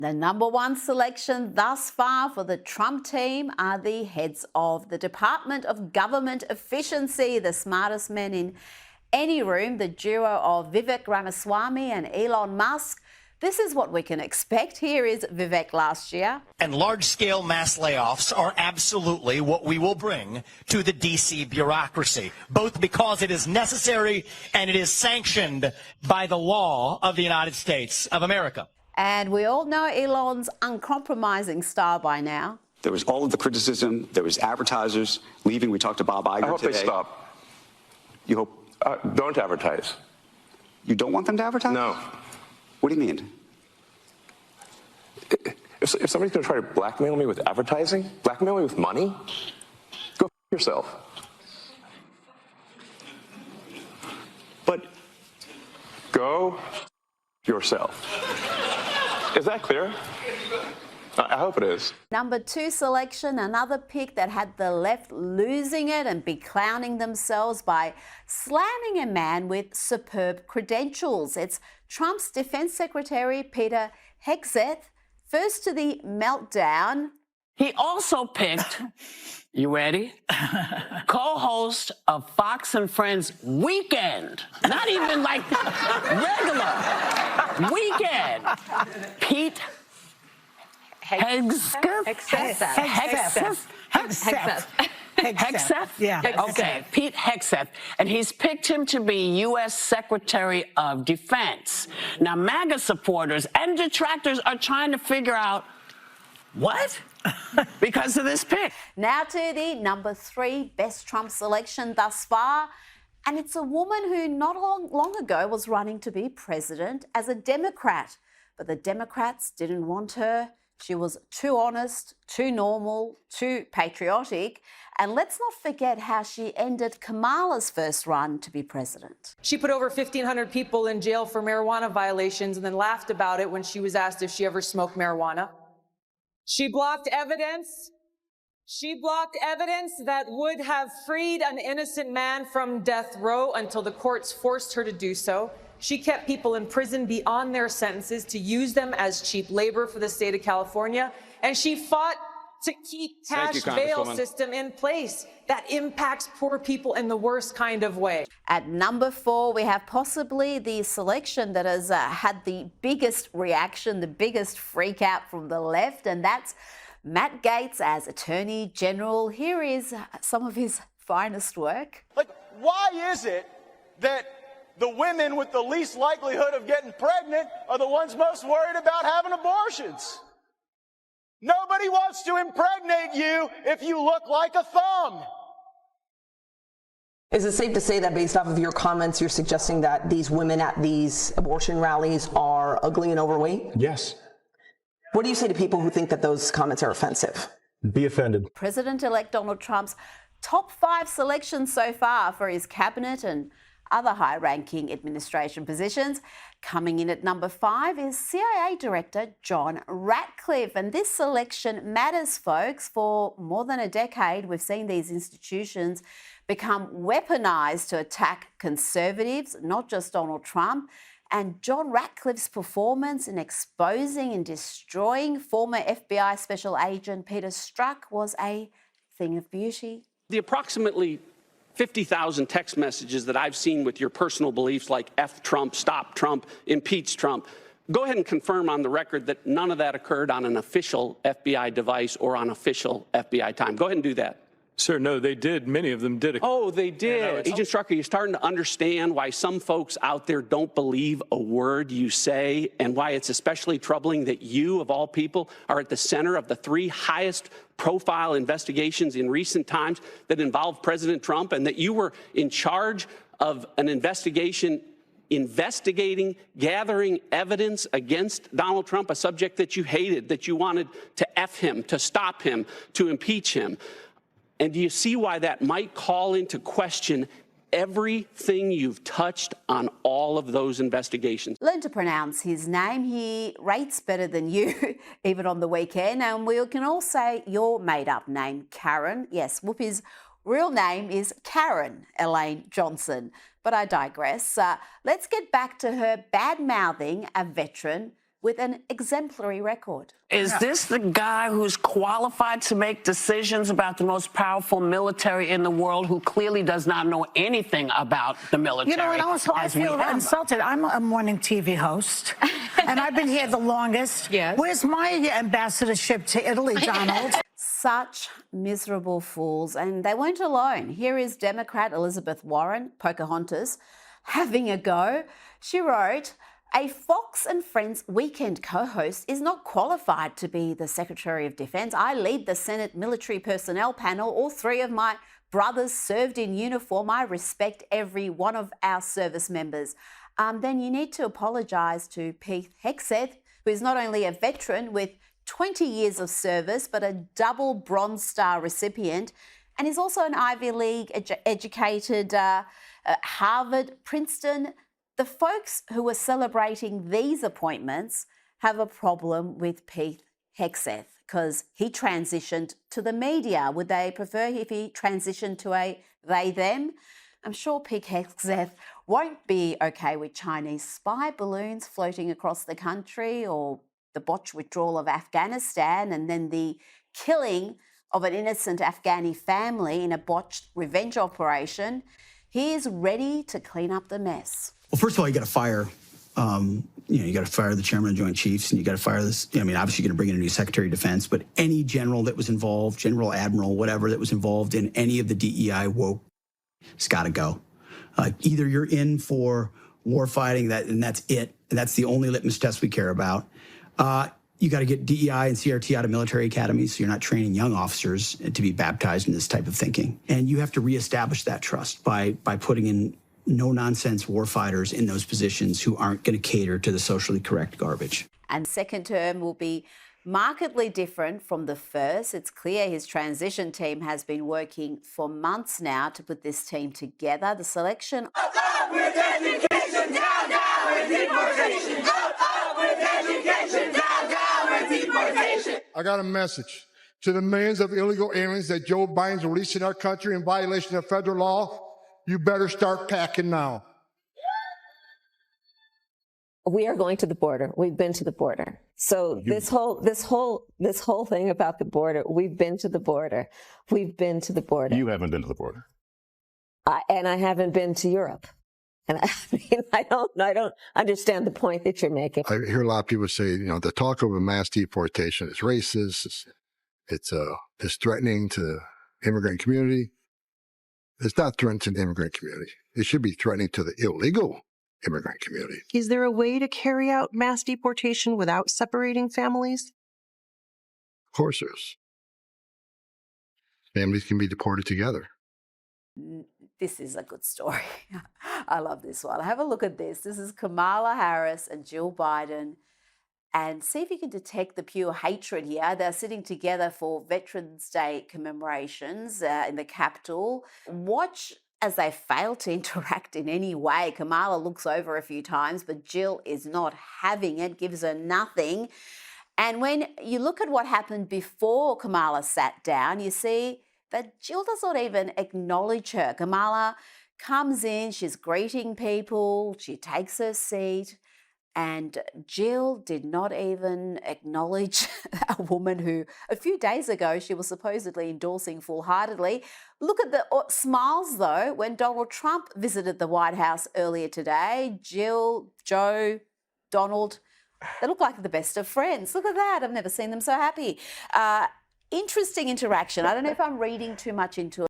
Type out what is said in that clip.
The number one selection thus far for the Trump team are the heads of the Department of Government Efficiency, the smartest men in any room, the duo of Vivek Ramaswamy and Elon Musk. This is what we can expect. Here is Vivek last year. And large-scale mass layoffs are absolutely what we will bring to the D.C. bureaucracy, both because it is necessary and it is sanctioned by the law of the United States of America. And we all know Elon's uncompromising style by now. There was all of the criticism. There was advertisers leaving. We talked to Bob Iger today. I hope they stop. You hope? Don't advertise. You don't want them to advertise? No. What do you mean? If somebody's going to try to blackmail me with advertising, blackmail me with money, go f yourself. But go f yourself. Is that clear? I hope it is. Number two selection, another pick that had the left losing it and beclowning themselves by slamming a man with superb credentials. It's Trump's Defense Secretary Peter Hegseth, first to the meltdown. He also picked, you ready? Co-host of Fox and Friends Weekend. Not even like regular. Weekend. Pete Hegseth? Yeah. Okay, Pete Hegseth. And he's picked him to be U.S. Secretary of Defense. Now, MAGA supporters and detractors are trying to figure out what? Because of this pick. Now to the number three best Trump selection thus far. And it's a woman who not long ago was running to be president as a Democrat. But the Democrats didn't want her. She was too honest, too normal, too patriotic. And let's not forget how she ended Kamala's first run to be president. She put over 1,500 people in jail for marijuana violations and then laughed about it when she was asked if she ever smoked marijuana. She blocked evidence. She blocked evidence that would have freed an innocent man from death row until the courts forced her to do so. She kept people in prison beyond their sentences to use them as cheap labor for the state of California. And she fought to keep cash bail system in place that impacts poor people in the worst kind of way. At number four, we have possibly the selection that has had the biggest reaction, the biggest freak out from the left, and that's Matt Gaetz as Attorney General. Here is some of his finest work. Like, why is it that the women with the least likelihood of getting pregnant are the ones most worried about having abortions? Nobody wants to impregnate you if you look like a thumb. Is it safe to say that based off of your comments, you're suggesting that these women at these abortion rallies are ugly and overweight? Yes. What do you say to people who think that those comments are offensive? Be offended. President-elect Donald Trump's top five selections so far for his cabinet and other high-ranking administration positions. Coming in at number five is CIA Director John Ratcliffe. And this selection matters, folks. For more than a decade, we've seen these institutions become weaponized to attack conservatives, not just Donald Trump. And John Ratcliffe's performance in exposing and destroying former FBI Special Agent Peter Strzok was a thing of beauty. The approximately 50,000 text messages that I've seen with your personal beliefs like F Trump, stop Trump, impeach Trump, go ahead and confirm on the record that none of that occurred on an official FBI device or on official FBI time. Go ahead and do that. Sir, no, they did. Many of them did. Oh, they did. Agent Strzok, are you starting to understand why some folks out there don't believe a word you say, and why it's especially troubling that you, of all people, are at the center of the three highest profile investigations in recent times that involve President Trump, and that you were in charge of an investigation investigating, gathering evidence against Donald Trump, a subject that you hated, that you wanted to F him, to stop him, to impeach him? And do you see why that might call into question everything you've touched on all of those investigations? Learn to pronounce his name. He rates better than you, even on the weekend. And we can all say your made-up name, Karen. Yes, Whoopi's real name is Karen Elaine Johnson. But I digress. Let's get back to her bad-mouthing a veteran with an exemplary record. Is this the guy who's qualified to make decisions about the most powerful military in the world, who clearly does not know anything about the military? You know, and also I feel insulted. I'm a morning TV host, and I've been here the longest. Yes. Where's my ambassadorship to Italy, Donald? Such miserable fools, and they weren't alone. Here is Democrat Elizabeth Warren, Pocahontas, having a go. She wrote, "A Fox and Friends weekend co-host is not qualified to be the Secretary of Defense. I lead the Senate Military Personnel Panel. All three of my brothers served in uniform. I respect every one of our service members." Then you need to apologise to Pete Hegseth, who is not only a veteran with 20 years of service, but a double Bronze Star recipient, and he's also an Ivy League educated, Harvard, Princeton. The folks who are celebrating these appointments have a problem with Pete Hegseth because he transitioned to the media. Would they prefer if he transitioned to a they-them? I'm sure Pete Hegseth won't be okay with Chinese spy balloons floating across the country, or the botched withdrawal of Afghanistan and then the killing of an innocent Afghani family in a botched revenge operation. He is ready to clean up the mess. Well, first of all, you got to fire, you got to fire the chairman of the Joint Chiefs, and you got to fire this. I mean, obviously, you're going to bring in a new Secretary of Defense, but any general that was involved, general, admiral, whatever, that was involved in any of the DEI woke, it's got to go. Either you're in for war fighting, and that's it, and that's the only litmus test we care about. You got to get DEI and CRT out of military academies, so you're not training young officers to be baptized in this type of thinking. And you have to reestablish that trust by putting in no-nonsense warfighters in those positions who aren't going to cater to the socially correct garbage. And second term will be markedly different from the first. It's clear his transition team has been working for months now to put this team together. The selection... Up with education, down, down with deportation. Up with education, down, down with deportation. I got a message to the millions of illegal aliens that Joe Biden's releasing our country in violation of federal law. You better start packing now. We are going to the border. We've been to the border. So this whole thing about the border, we've been to the border. We've been to the border. You haven't been to the border. And I haven't been to Europe. And I mean, I don't understand the point that you're making. I hear a lot of people say, the talk of a mass deportation is racist. It's threatening to the immigrant community. It's not threatening to the immigrant community. It should be threatening to the illegal immigrant community. Is there a way to carry out mass deportation without separating families? Of course there is. Families can be deported together. This is a good story. I love this one. Have a look at this. This is Kamala Harris and Jill Biden. And see if you can detect the pure hatred here. They're sitting together for Veterans Day commemorations in the Capitol. Watch as they fail to interact in any way. Kamala looks over a few times, but Jill is not having it, gives her nothing. And when you look at what happened before Kamala sat down, you see that Jill does not even acknowledge her. Kamala comes in, she's greeting people, she takes her seat, and Jill did not even acknowledge a woman who a few days ago she was supposedly endorsing full-heartedly. Look at the smiles, though, when Donald Trump visited the White House earlier today. Jill, Joe, Donald, they look like the best of friends. Look at that. I've never seen them so happy. Interesting interaction. I don't know if I'm reading too much into it.